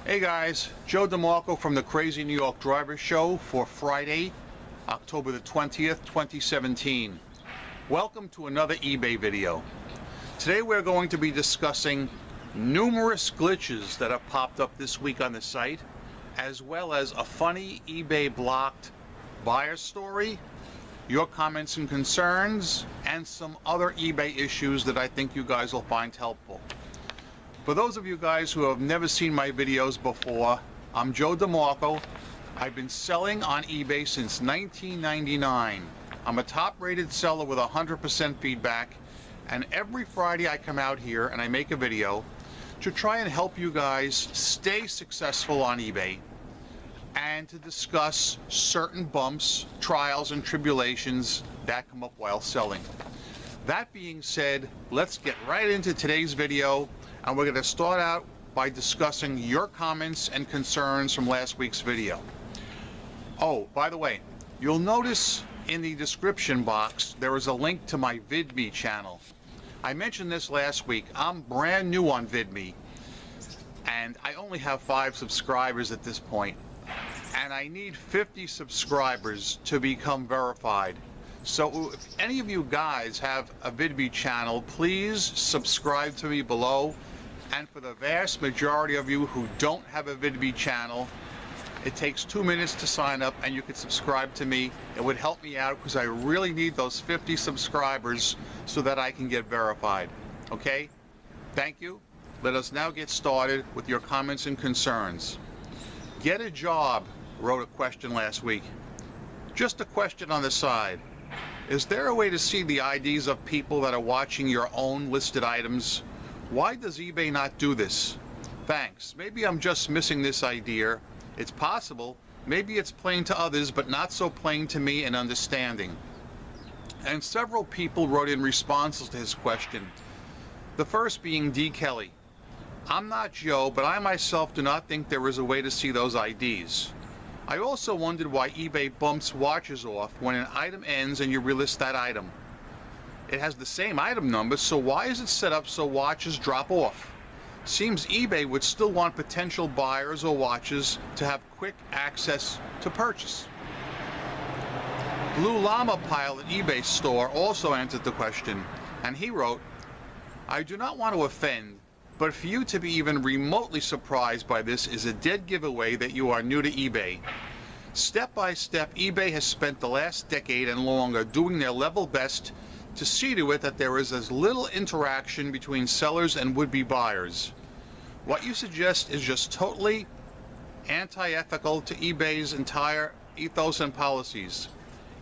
Hey guys, Joe DeMarco from the Crazy New York Driver Show for Friday, October the 20th, 2017. Welcome to another eBay video. Today we're going to be discussing numerous glitches that have popped up this week on the site, as well as a funny eBay blocked buyer story, your comments and concerns, and some other eBay issues that I think you guys will find helpful. For those of you guys who have never seen my videos before, I'm Joe DeMarco. I've been selling on eBay since 1999. I'm a top-rated seller with 100% feedback, and every Friday I come out here and I make a video to try and help you guys stay successful on eBay and to discuss certain bumps, trials, and tribulations that come up while selling. That being said, let's get right into today's video. And we're going to start out by discussing your comments and concerns from last week's video. Oh, by the way, you'll notice in the description box there is a link to my VidMe channel. I mentioned this last week. I'm brand new on VidMe, and I only have 5 subscribers at this point. And I need 50 subscribers to become verified. So if any of you guys have a VidMe channel, please subscribe to me below. And for the vast majority of you who don't have a VidMe channel, it takes 2 minutes to sign up and you can subscribe to me. It would help me out because I really need those 50 subscribers so that I can get verified. Okay? Thank you. Let us now get started with your comments and concerns. Get a Job wrote a question last week. Just a question on the side. Is there a way to see the IDs of people that are watching your own listed items? Why does eBay not do this? Thanks. Maybe I'm just missing this idea. It's possible. Maybe it's plain to others, but not so plain to me in understanding. And several people wrote in responses to his question. The first being D. Kelly. I'm not Joe, but I myself do not think there is a way to see those IDs. I also wondered why eBay bumps watches off when an item ends and you relist that item. It has the same item number, so why is it set up so watches drop off? Seems eBay would still want potential buyers or watches to have quick access to purchase. Blue Llama Pile at eBay store also answered the question, and he wrote, I do not want to offend, but for you to be even remotely surprised by this is a dead giveaway that you are new to eBay. Step by step, eBay has spent the last decade and longer doing their level best to see to it that there is as little interaction between sellers and would-be buyers. What you suggest is just totally anti-ethical to eBay's entire ethos and policies.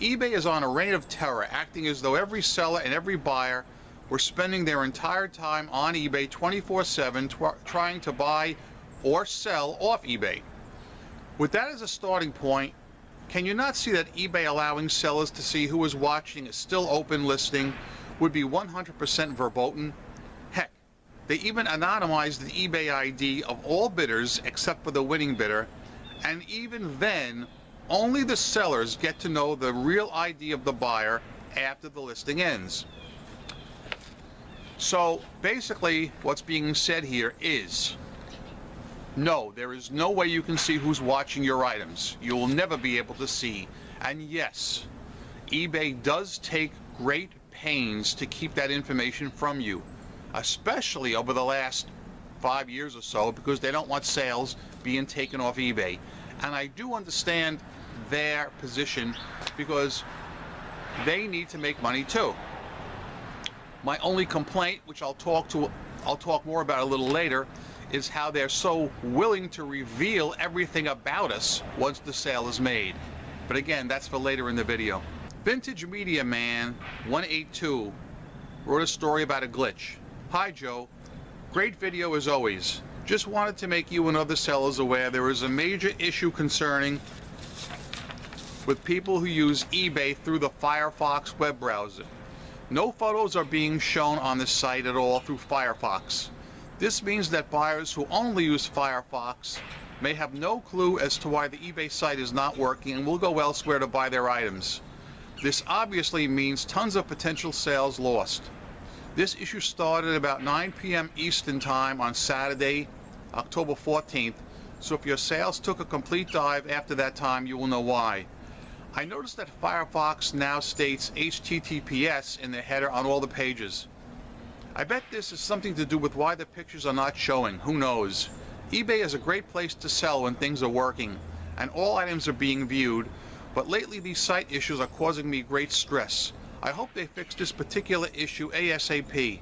eBay is on a reign of terror, acting as though every seller and every buyer were spending their entire time on eBay 24/7 trying to buy or sell off eBay. With that as a starting point, can you not see that eBay allowing sellers to see who is watching a still open listing would be 100% verboten? Heck, they even anonymized the eBay ID of all bidders except for the winning bidder, and even then, only the sellers get to know the real ID of the buyer after the listing ends. So basically what's being said here is, no, there is no way you can see who's watching your items. You will never be able to see. And yes, eBay does take great pains to keep that information from you, especially over the last 5 years or so, because they don't want sales being taken off eBay. And I do understand their position because they need to make money too. My only complaint, which I'll talk more about a little later, is how they're so willing to reveal everything about us once the sale is made. But again, that's for later in the video. Vintage Media Man 182 wrote a story about a glitch. Hi Joe, great video as always. Just wanted to make you and other sellers aware there is a major issue concerning with people who use eBay through the Firefox web browser. No photos are being shown on the site at all through Firefox. This means that buyers who only use Firefox may have no clue as to why the eBay site is not working and will go elsewhere to buy their items. This obviously means tons of potential sales lost. This issue started about 9 p.m. Eastern Time on Saturday, October 14th, so if your sales took a complete dive after that time, you will know why. I noticed that Firefox now states HTTPS in the header on all the pages. I bet this is something to do with why the pictures are not showing. Who knows? eBay is a great place to sell when things are working and all items are being viewed, but lately these site issues are causing me great stress. I hope they fix this particular issue ASAP.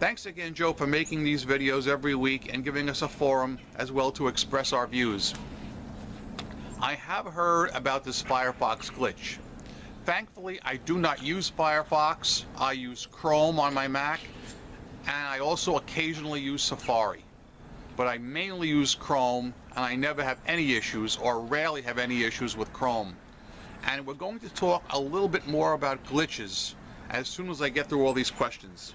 Thanks again, Joe, for making these videos every week and giving us a forum as well to express our views. I have heard about this Firefox glitch. Thankfully, I do not use Firefox. I use Chrome on my Mac, and I also occasionally use Safari. But I mainly use Chrome, and I never have any issues, or rarely have any issues with Chrome. And we're going to talk a little bit more about glitches as soon as I get through all these questions.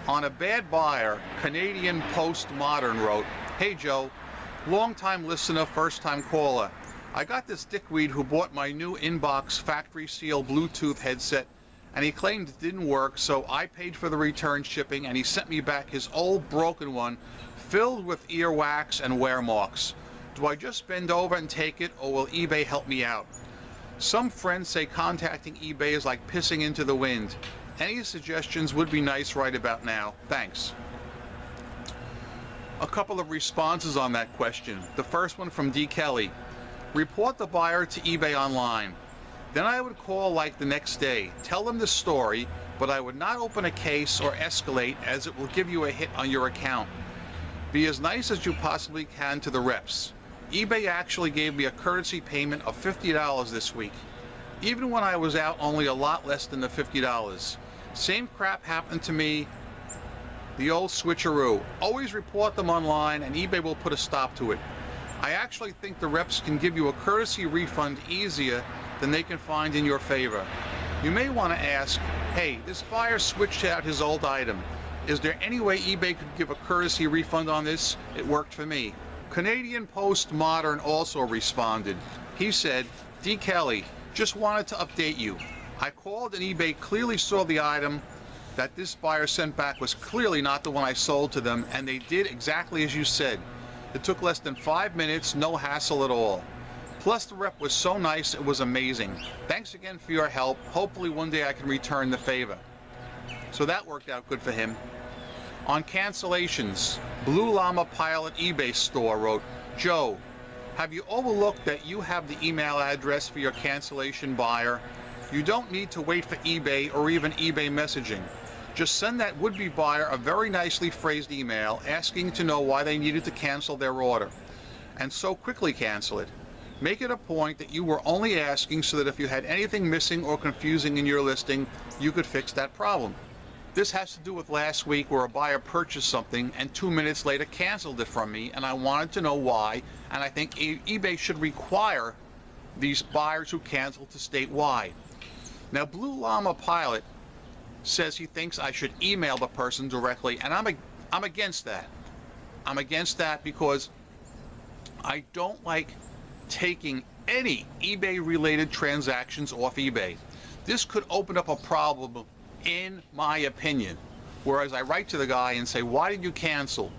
On a Bad Buyer, Canadian Postmodern wrote, "Hey Joe, long-time listener, first-time caller. I got this dickweed who bought my new Inbox factory seal Bluetooth headset, and he claimed it didn't work, so I paid for the return shipping, and he sent me back his old broken one filled with earwax and wear marks. Do I just bend over and take it, or will eBay help me out? Some friends say contacting eBay is like pissing into the wind. Any suggestions would be nice right about now. Thanks." A couple of responses on that question. The first one from D. Kelly. Report the buyer to eBay online. Then I would call like the next day, tell them the story, but I would not open a case or escalate, as it will give you a hit on your account. Be as nice as you possibly can to the reps. eBay actually gave me a courtesy payment of $50 this week, even when I was out only a lot less than the $50. Same crap happened to me. The old switcheroo. Always report them online and eBay will put a stop to it. I actually think the reps can give you a courtesy refund easier than they can find in your favor. You may want to ask, hey, this buyer switched out his old item. Is there any way eBay could give a courtesy refund on this? It worked for me. Canadian Postmodern also responded. He said, D. Kelly, just wanted to update you. I called and eBay clearly saw the item that this buyer sent back was clearly not the one I sold to them, and they did exactly as you said. It took less than 5 minutes, no hassle at all. Plus the rep was so nice, it was amazing. Thanks again for your help. Hopefully one day I can return the favor. So that worked out good for him. On cancellations, Blue Llama Pilot eBay store wrote, Joe, have you overlooked that you have the email address for your cancellation buyer? You don't need to wait for eBay or even eBay messaging. Just send that would-be buyer a very nicely phrased email asking to know why they needed to cancel their order, and so quickly cancel it. Make it a point that you were only asking so that if you had anything missing or confusing in your listing, you could fix that problem. This has to do with last week where a buyer purchased something and 2 minutes later canceled it from me, and I wanted to know why, and I think eBay should require these buyers who cancel to state why. Now, Blue Llama Pilot says he thinks I should email the person directly, and I'm against that. I'm against that because I don't like taking any eBay-related transactions off eBay. This could open up a problem, in my opinion. Whereas I write to the guy and say, why did you cancel?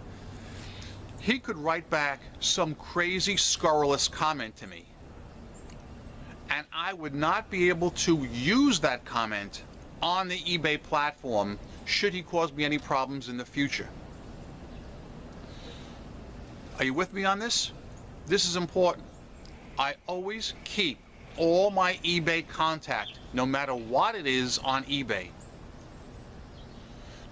He could write back some crazy, scurrilous comment to me, and I would not be able to use that comment on the eBay platform should he cause me any problems in the future. Are you with me on this? This is important. I always keep all my eBay contact, no matter what it is, on eBay.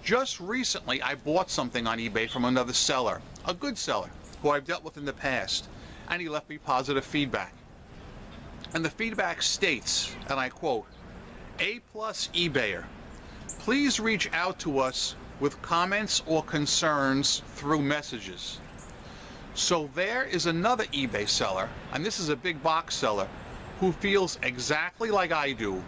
Just recently, I bought something on eBay from another seller, a good seller, who I've dealt with in the past, and he left me positive feedback. And the feedback states, and I quote, A+ eBayer, please reach out to us with comments or concerns through messages. So there is another eBay seller, and this is a big box seller, who feels exactly like I do,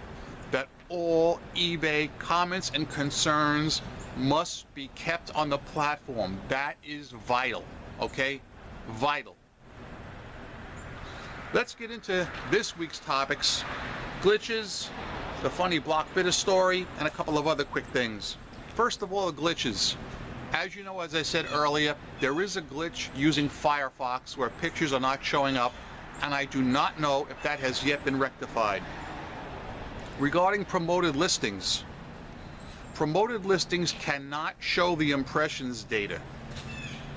that all eBay comments and concerns must be kept on the platform. That is vital, okay? Vital. Let's get into this week's topics. glitches, the funny block bidder story, and a couple of other quick things. First of all, the glitches. As you know, as I said earlier, there is a glitch using Firefox where pictures are not showing up, and I do not know if that has yet been rectified. Regarding promoted listings cannot show the impressions data.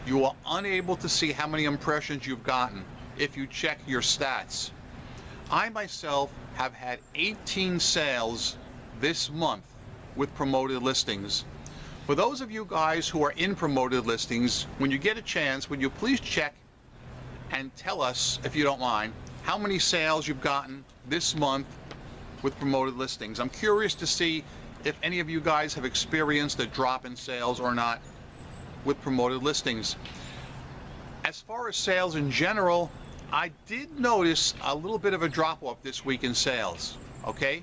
You are unable to see how many impressions you've gotten if you check your stats. I myself have had 18 sales this month with promoted listings. For those of you guys who are in promoted listings, when you get a chance, would you please check and tell us, if you don't mind, how many sales you've gotten this month with promoted listings. I'm curious to see if any of you guys have experienced a drop in sales or not with promoted listings. As far as sales in general, I did notice a little bit of a drop-off this week in sales, okay?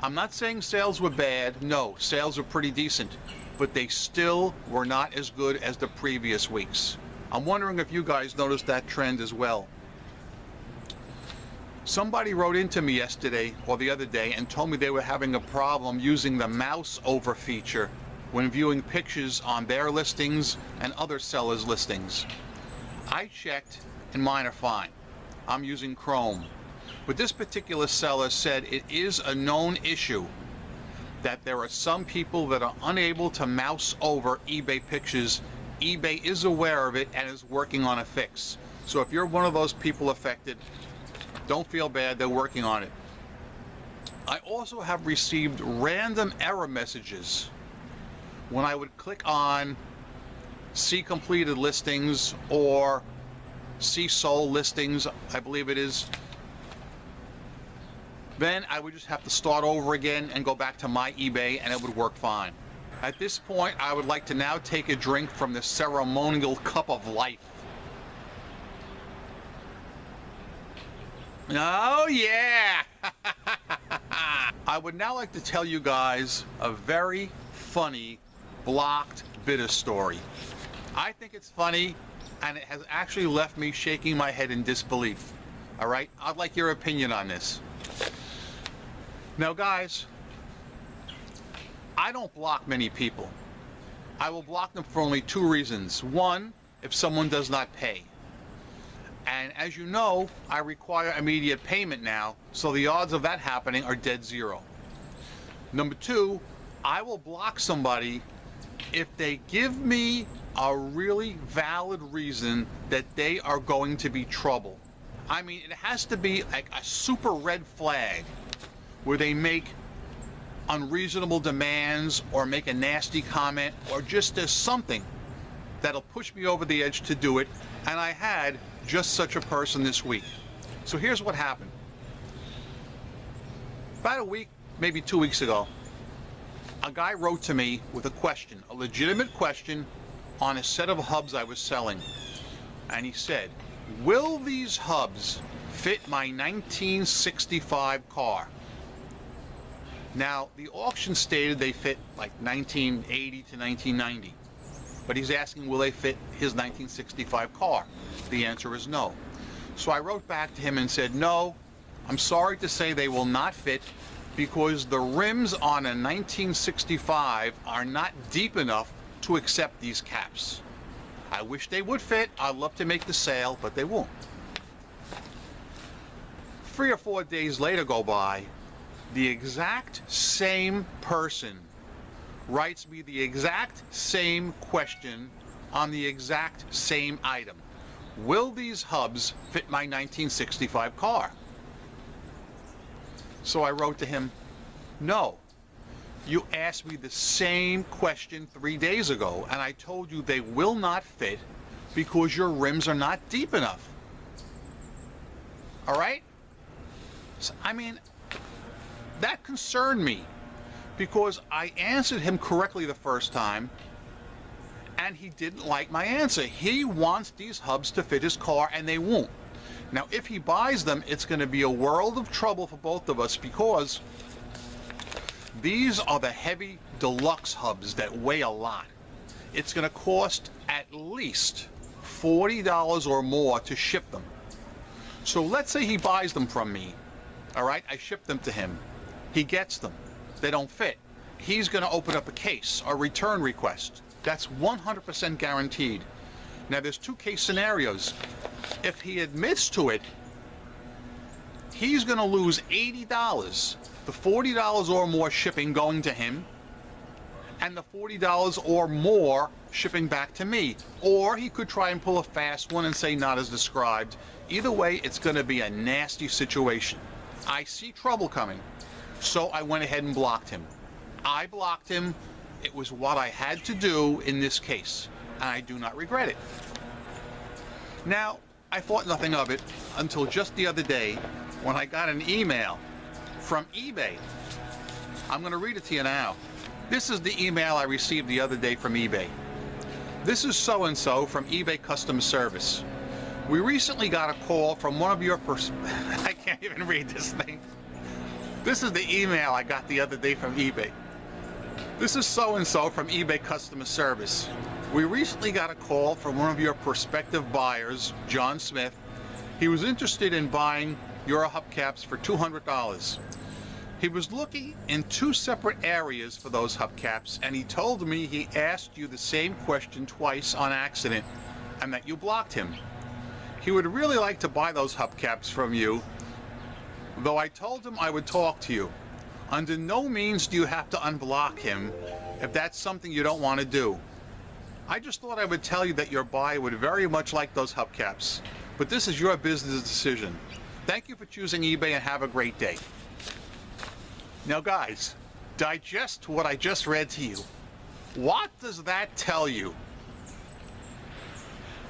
I'm not saying sales were bad. No, sales were pretty decent, but they still were not as good as the previous weeks. I'm wondering if you guys noticed that trend as well. Somebody wrote into me yesterday or the other day and told me they were having a problem using the mouse over feature when viewing pictures on their listings and other sellers' listings. I checked and mine are fine. I'm using Chrome. But this particular seller said it is a known issue that there are some people that are unable to mouse over eBay pictures. eBay is aware of it and is working on a fix. So if you're one of those people affected, don't feel bad, they're working on it. I also have received random error messages when I would click on see completed listings or see sold listings, I believe it is. Then I would just have to start over again and go back to my eBay and it would work fine. At this point, I would like to now take a drink from the ceremonial cup of life. Oh yeah! I would now like to tell you guys a very funny blocked bidder story. I think it's funny and it has actually left me shaking my head in disbelief. All right, I'd like your opinion on this. Now guys, I don't block many people. I will block them for only two reasons. One, if someone does not pay. And as you know, I require immediate payment now, so the odds of that happening are dead zero. Number two, I will block somebody if they give me a really valid reason that they are going to be trouble. I mean, it has to be like a super red flag where they make unreasonable demands or make a nasty comment or just there's something that'll push me over the edge to do it. And I had just such a person this week. So here's what happened. About a week, maybe 2 weeks ago, a guy wrote to me with a question, a legitimate question on a set of hubs I was selling. And he said, will these hubs fit my 1965 car? Now, the auction stated they fit like 1980 to 1990. But he's asking, will they fit his 1965 car? The answer is no. So I wrote back to him and said, no, I'm sorry to say they will not fit because the rims on a 1965 are not deep enough to accept these caps. I wish they would fit. I'd love to make the sale, but they won't. 3 or 4 days later go by, the exact same person writes me the exact same question on the exact same item. Will these hubs fit my 1965 car? So I wrote to him, no. You asked me the same question 3 days ago, and I told you they will not fit because your rims are not deep enough. All right? So, I mean, that concerned me because I answered him correctly the first time, and he didn't like my answer. He wants these hubs to fit his car, and they won't. Now, if he buys them, it's going to be a world of trouble for both of us because these are the heavy deluxe hubs that weigh a lot. It's going to cost at least $40 or more to ship them. So let's say he buys them from me, All right, I ship them to him. He gets them. They don't fit. He's going to open up a case or return request. That's 100% guaranteed. Now, there's two case scenarios. If he admits to it, he's going to lose $80, the $40 or more shipping going to him, and the $40 or more shipping back to me. Or he could try and pull a fast one and say not as described. Either way, it's going to be a nasty situation. I see trouble coming, so I went ahead and blocked him. I blocked him. It was what I had to do in this case, and I do not regret it. Now, I thought nothing of it until just the other day when I got an email from eBay. I'm going to read it to you now. This is the email I received the other day from eBay. This is so-and-so from eBay customer service. We recently got a call from one of your I can't even read this thing. This is the email I got the other day from eBay. This is so-and-so from eBay customer service. We recently got a call from one of your prospective buyers, John Smith. He was interested in buying your hubcaps for $200. He was looking in two separate areas for those hubcaps, and he told me he asked you the same question twice on accident and that you blocked him. He would really like to buy those hubcaps from you, though I told him I would talk to you. Under no means do you have to unblock him if that's something you don't want to do. I just thought I would tell you that your buyer would very much like those hubcaps, but this is your business decision. Thank you for choosing eBay and have a great day. Now guys, digest what I just read to you. What does that tell you?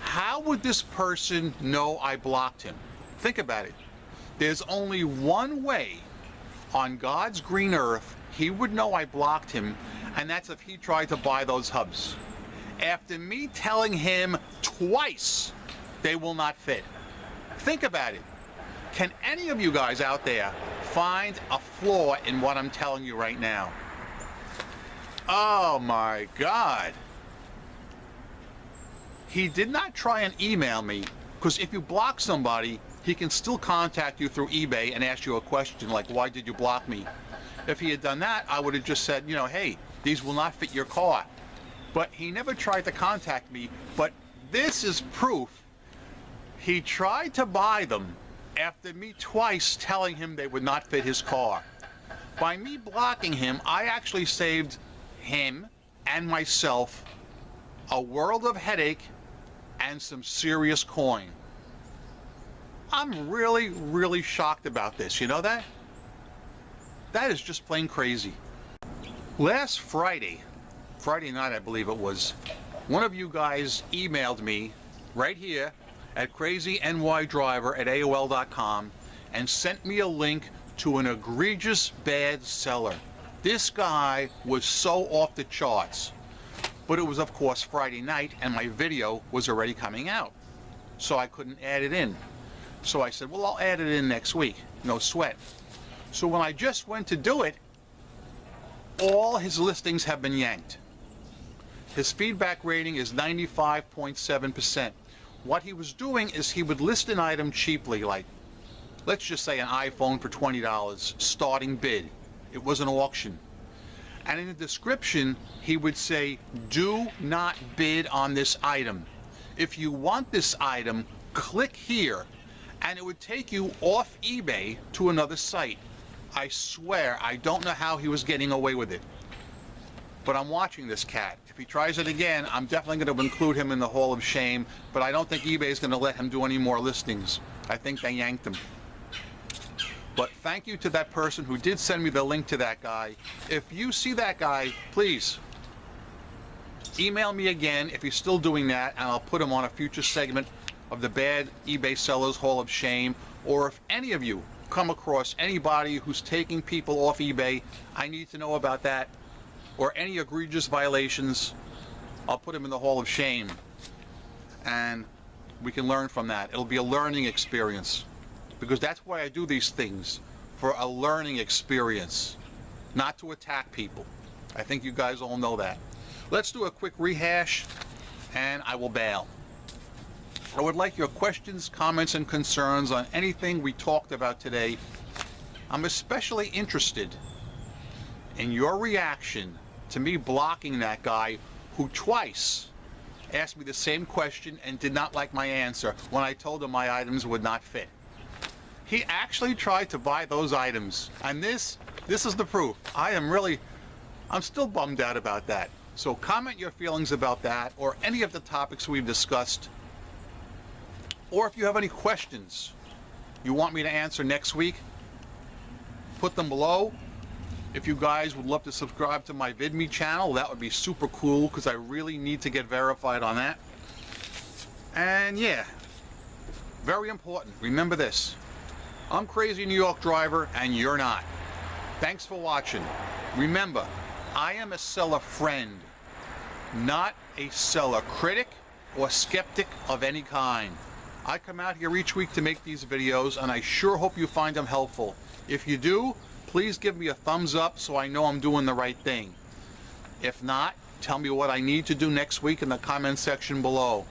How would this person know I blocked him? Think about it. There's only one way on God's green earth he would know I blocked him, and that's if he tried to buy those hubs. After me telling him twice they will not fit. Think about it. Can any of you guys out there find a flaw in what I'm telling you right now? Oh my God. He did not try and email me, because if you block somebody, he can still contact you through eBay and ask you a question like, why did you block me? If he had done that, I would have just said, you know, hey, these will not fit your car. But he never tried to contact me, but this is proof he tried to buy them after me twice telling him they would not fit his car. By me blocking him, I actually saved him and myself a world of headache and some serious coin. I'm really, really shocked about this. You know that? That is just plain crazy. Last Friday night, I believe it was, one of you guys emailed me right here at crazynydriver@AOL.com and sent me a link to an egregious bad seller. This guy was so off the charts. But it was, of course, Friday night, and my video was already coming out, so I couldn't add it in. So I said, well, I'll add it in next week, no sweat. So when I just went to do it, all his listings have been yanked. His feedback rating is 95.7%. What he was doing is he would list an item cheaply, like, let's just say an iPhone for $20, starting bid. It was an auction. And in the description, he would say, do not bid on this item. If you want this item, click here, and it would take you off eBay to another site. I swear, I don't know how he was getting away with it. But I'm watching this cat. If he tries it again, I'm definitely going to include him in the Hall of Shame, but I don't think eBay is going to let him do any more listings. I think they yanked him. But thank you to that person who did send me the link to that guy. If you see that guy, please email me again if he's still doing that, and I'll put him on a future segment of the Bad eBay Sellers Hall of Shame. Or if any of you come across anybody who's taking people off eBay, I need to know about that. Or any egregious violations, I'll put him in the Hall of Shame. And we can learn from that. It'll be a learning experience. Because that's why I do these things, for a learning experience, not to attack people. I think you guys all know that. Let's do a quick rehash, and I will bail. I would like your questions, comments, and concerns on anything we talked about today I'm especially interested in your reaction to me blocking that guy who twice asked me the same question and did not like my answer when I told him my items would not fit. He actually tried to buy those items, and this is the proof. I'm still bummed out about that. So comment your feelings about that or any of the topics we've discussed, or if you have any questions you want me to answer next week, put them below. If you guys would love to subscribe to my VidMe channel, that would be super cool, because I really need to get verified on that. And yeah, very important, remember this: I'm Crazy New York Driver and you're not. Thanks for watching. Remember, I am a seller friend, not a seller critic or skeptic of any kind. I come out here each week to make these videos, and I sure hope you find them helpful. If you do, please give me a thumbs up so I know I'm doing the right thing. If not, tell me what I need to do next week in the comment section below.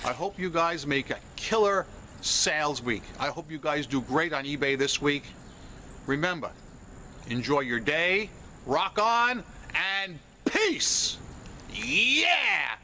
I hope you guys make a killer sales week. I hope you guys do great on eBay this week. Remember, enjoy your day, rock on, and peace! Yeah!